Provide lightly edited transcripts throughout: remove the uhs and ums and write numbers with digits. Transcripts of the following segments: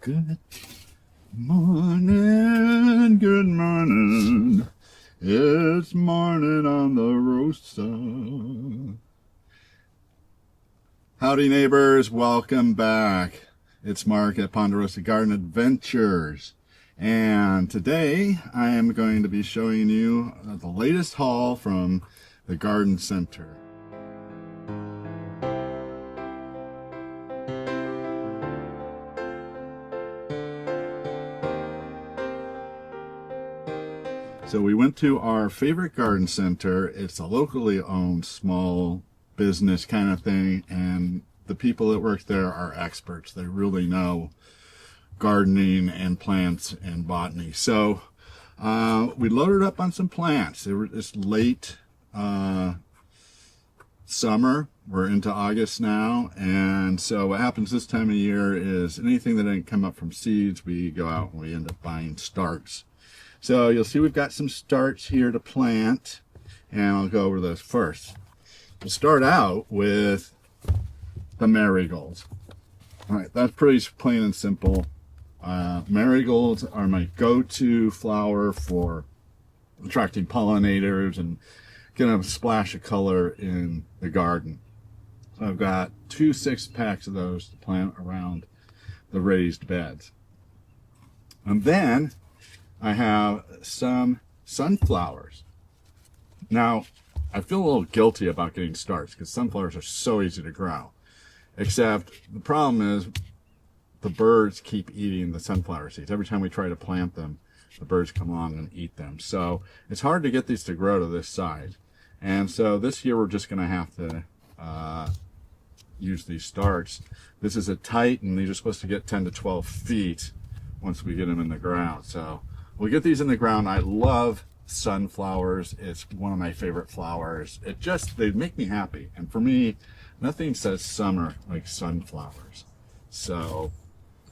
Good morning, good morning. It's morning on the Rosa. Howdy, neighbors. Welcome back. It's Mark at Ponderosa Garden Adventures. And today I am going to be showing you the latest haul from the garden center. So we went to our favorite garden center. It's a locally owned small business kind of thing, and the people that work there are experts. They really know gardening and plants and botany. So we loaded up on some plants. It's late summer. We're into August now, and so what happens this time of year is anything that didn't come up from seeds, we go out and we end up buying starts. So you'll see we've got some starts here to plant, and I'll go over those first. We'll start out with the marigolds. All right, that's pretty plain and simple. Marigolds are my go-to flower for attracting pollinators and getting a splash of color in the garden. So I've got 2 6-packs of those to plant around the raised beds. And then I have some sunflowers. Now, I feel a little guilty about getting starts because sunflowers are so easy to grow. Except the problem is the birds keep eating the sunflower seeds. Every time we try to plant them, the birds come along and eat them. So it's hard to get these to grow to this size. And so this year we're just going to have to use these starts. This is a Titan. These are supposed to get 10 to 12 feet once we get them in the ground. So we'll get these in the ground. I love sunflowers. It's one of my favorite flowers. They make me happy. And for me, nothing says summer like sunflowers. So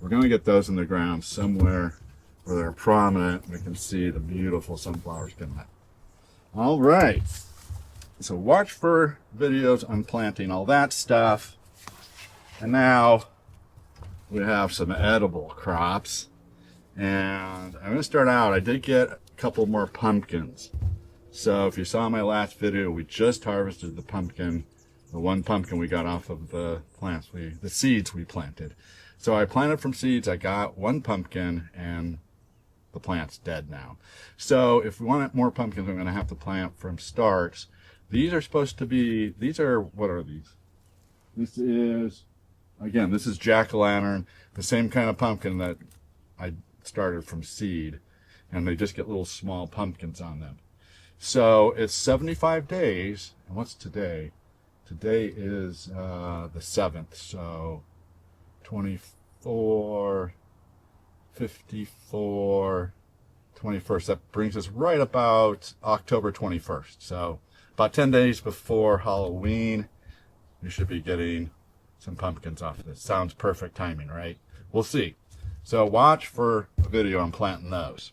we're going to get those in the ground somewhere where they're prominent. We can see the beautiful sunflowers coming up. All right. So watch for videos on planting all that stuff. And now we have some edible crops. And I'm going to start out. I did get a couple more pumpkins. So if you saw my last video, we just harvested the pumpkin, the one pumpkin we got off of the plants, the seeds we planted. So I planted from seeds. I got one pumpkin, and the plant's dead now. So if we want more pumpkins, I'm going to have to plant from starts. These are supposed to be, what are these? This is jack-o'-lantern, the same kind of pumpkin that I started from seed, and they just get little small pumpkins on them. So it's 75 days, and what's today? Today is the 7th, so 24, 54, 21st. That brings us right about October 21st. So about 10 days before Halloween, we should be getting some pumpkins off of this. Sounds perfect timing, right? We'll see. So watch for a video on planting those.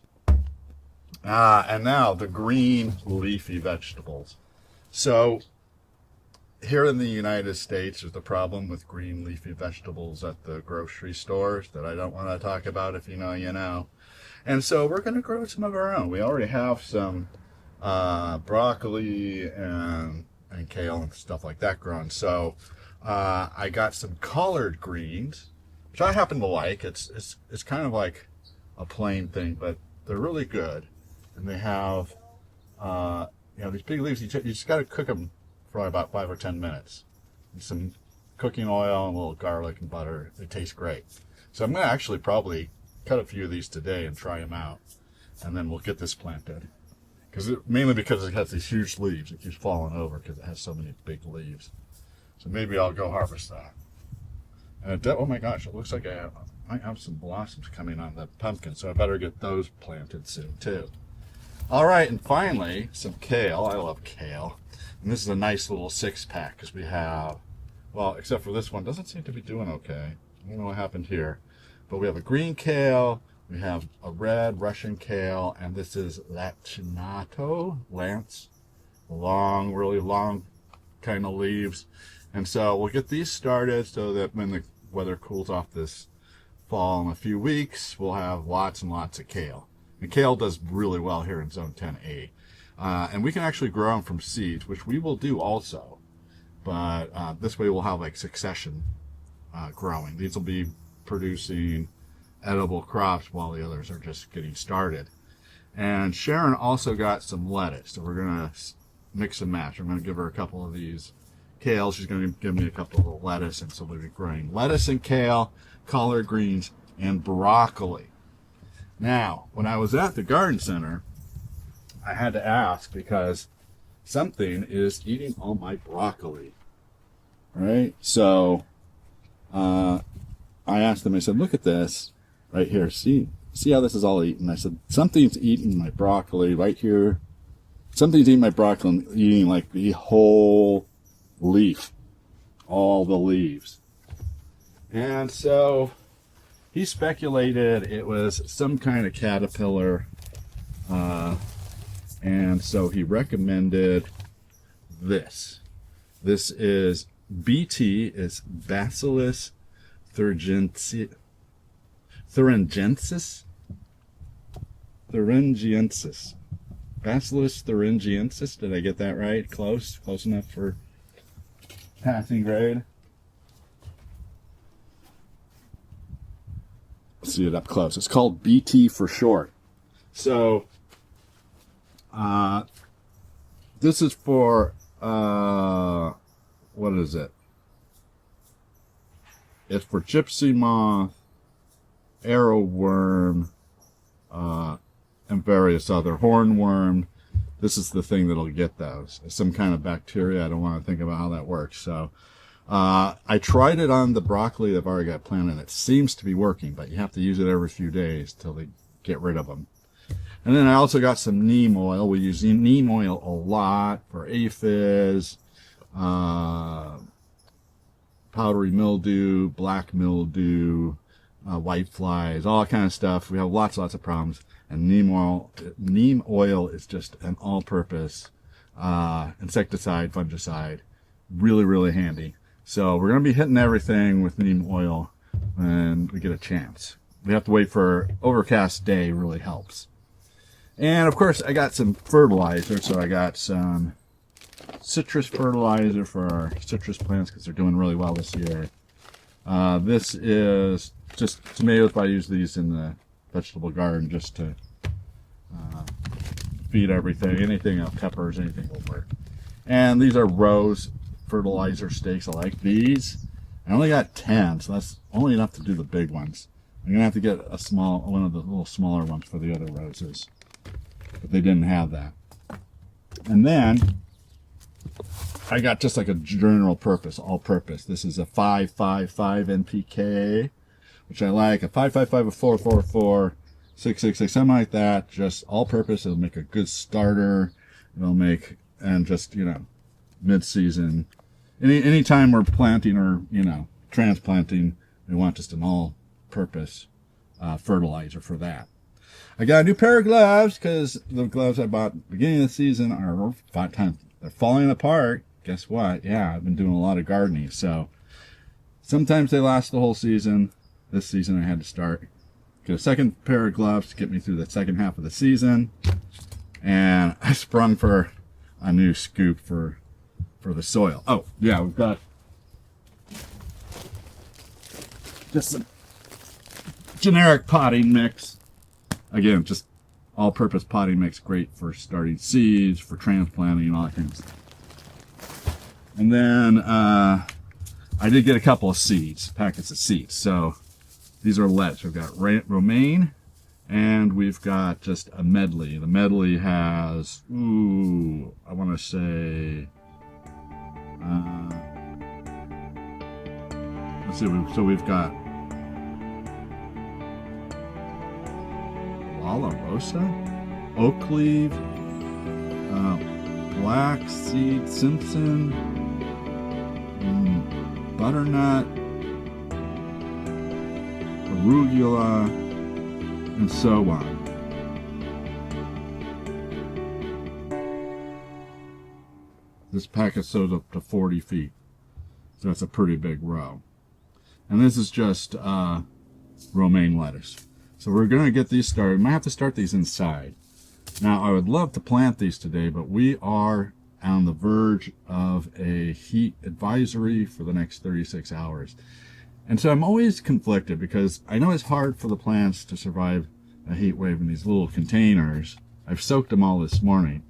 And now the green leafy vegetables. So here in the United States, there's the problem with green leafy vegetables at the grocery stores that I don't want to talk about. If you know, you know. And so we're going to grow some of our own. We already have some broccoli and kale and stuff like that grown. So I got some collard greens, which I happen to like. It's kind of like a plain thing, but they're really good. And they have, these big leaves. You just got to cook them for about 5 or 10 minutes. And some cooking oil and a little garlic and butter. They taste great. So I'm going to actually probably cut a few of these today and try them out. And then we'll get this planted. Mainly because it has these huge leaves. It keeps falling over because it has so many big leaves. So maybe I'll go harvest that. And oh my gosh, it looks like I might have some blossoms coming on the pumpkin, so I better get those planted soon too. All right, and finally, some kale. I love kale. And this is a nice little 6-pack because we have, well, except for this one, doesn't seem to be doing okay. I don't know what happened here. But we have a green kale, we have a red Russian kale, and this is Lance. Long, really long kind of leaves. And so we'll get these started so that when the weather cools off this fall, in a few weeks, we'll have lots and lots of kale. And kale does really well here in Zone 10A. And we can actually grow them from seeds, which we will do also. But this way we'll have like succession growing. These will be producing edible crops while the others are just getting started. And Sharon also got some lettuce, so we're going to mix and match. I'm going to give her a couple of these kale. She's going to give me a couple of lettuce, and so we'll be growing lettuce and kale, collard greens, and broccoli. Now, when I was at the garden center, I had to ask because something is eating all my broccoli. Right? So I asked them, I said, look at this right here. See how this is all eaten? I said, something's eating my broccoli right here. Something's eating my broccoli and eating like the whole leaf, all the leaves. And so he speculated it was some kind of caterpillar. And so he recommended this. This is BT, is Bacillus thuringiensis. Bacillus thuringiensis. Did I get that right? Close enough for passing grade. Let's see it up close. It's called BT for short. So this is for what is it? It's for gypsy moth, arrowworm, and various other hornworm. This is the thing that'll get those. It's some kind of bacteria. I don't want to think about how that works. So I tried it on the broccoli I've already got planted. It seems to be working, but you have to use it every few days till they get rid of them. And then I also got some neem oil. We use neem oil a lot for aphids, powdery mildew, black mildew, white flies, all that kind of stuff. We have lots of problems. And neem oil is just an all-purpose insecticide, fungicide. Really, really handy. So we're going to be hitting everything with neem oil when we get a chance. We have to wait for overcast day, really helps. And of course I got some fertilizer. So I got some citrus fertilizer for our citrus plants because they're doing really well this year. This is just tomatoes, but I use these in the vegetable garden just to feed everything. Anything, peppers, anything will work. And these are rose fertilizer stakes. I like these. I only got 10, so that's only enough to do the big ones. I'm gonna have to get one of the little smaller ones for the other roses, but they didn't have that. And then I got just like a general purpose, all-purpose. This is a 555 NPK, which I like. A 555, a 444, 666, something like that. Just all-purpose. It'll make a good starter. It'll make, and just, mid-season. Anytime we're planting or, transplanting, we want just an all-purpose fertilizer for that. I got a new pair of gloves because the gloves I bought at the beginning of the season are they're falling apart. Guess what? Yeah, I've been doing a lot of gardening, so sometimes they last the whole season. This season I had to get a second pair of gloves to get me through the second half of the season, and I sprung for a new scoop for the soil. Oh yeah, we've got just some generic potting mix. Again, just all-purpose potting mix, great for starting seeds, for transplanting, and all that kind of stuff. And then I did get a couple of packets of seeds. So these are lettuce. We've got romaine, and we've got just a medley. The medley has, I want to say, let's see. So we've got Ponderosa, oak leaf, black seed Simpson, butternut, arugula, and so on. This packet sews up to 40 feet, so that's a pretty big row. And this is just romaine lettuce. So we're going to get these started. We might have to start these inside. Now, I would love to plant these today, but we are on the verge of a heat advisory for the next 36 hours. And so I'm always conflicted because I know it's hard for the plants to survive a heat wave in these little containers. I've soaked them all this morning.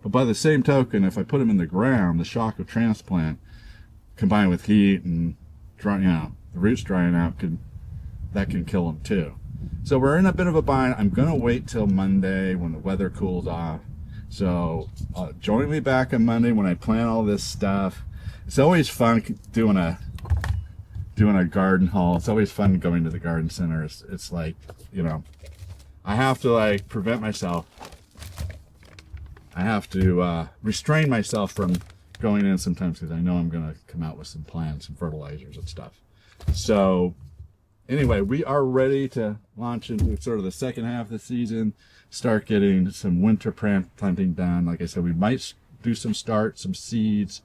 But by the same token, if I put them in the ground, the shock of transplant combined with heat and dry, the roots drying out that can kill them too. So we're in a bit of a bind. I'm going to wait till Monday when the weather cools off. So join me back on Monday when I plant all this stuff. It's always fun doing a garden haul. It's always fun going to the garden center. It's like, I have to like prevent myself. I have to restrain myself from going in sometimes because I know I'm going to come out with some plants and fertilizers and stuff. So anyway, we are ready to launch into sort of the second half of the season, start getting some winter planting done. Like I said, we might do some seeds,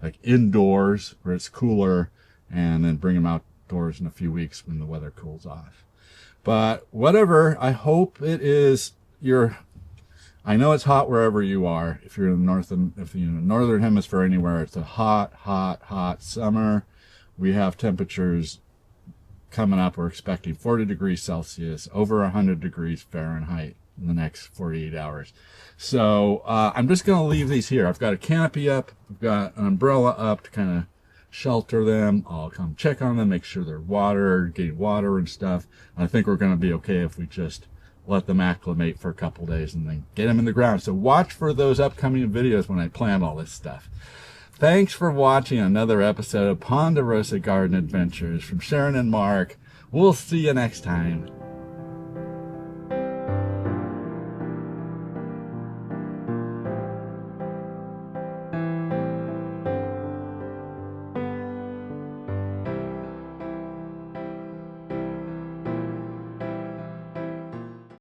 like indoors where it's cooler, and then bring them outdoors in a few weeks when the weather cools off. But whatever, I hope it is I know it's hot wherever you are. If you're in the northern hemisphere anywhere, it's a hot summer. We have temperatures coming up. We're expecting 40 degrees Celsius, over 100 degrees Fahrenheit in the next 48 hours. So I'm just going to leave these here. I've got a canopy up. I've got an umbrella up to kind of shelter them. I'll come check on them, make sure they're getting water and stuff. I think we're going to be okay if we just let them acclimate for a couple days and then get them in the ground. So watch for those upcoming videos when I plant all this stuff. Thanks for watching another episode of Ponderosa Garden Adventures from Sharon and Mark. We'll see you next time.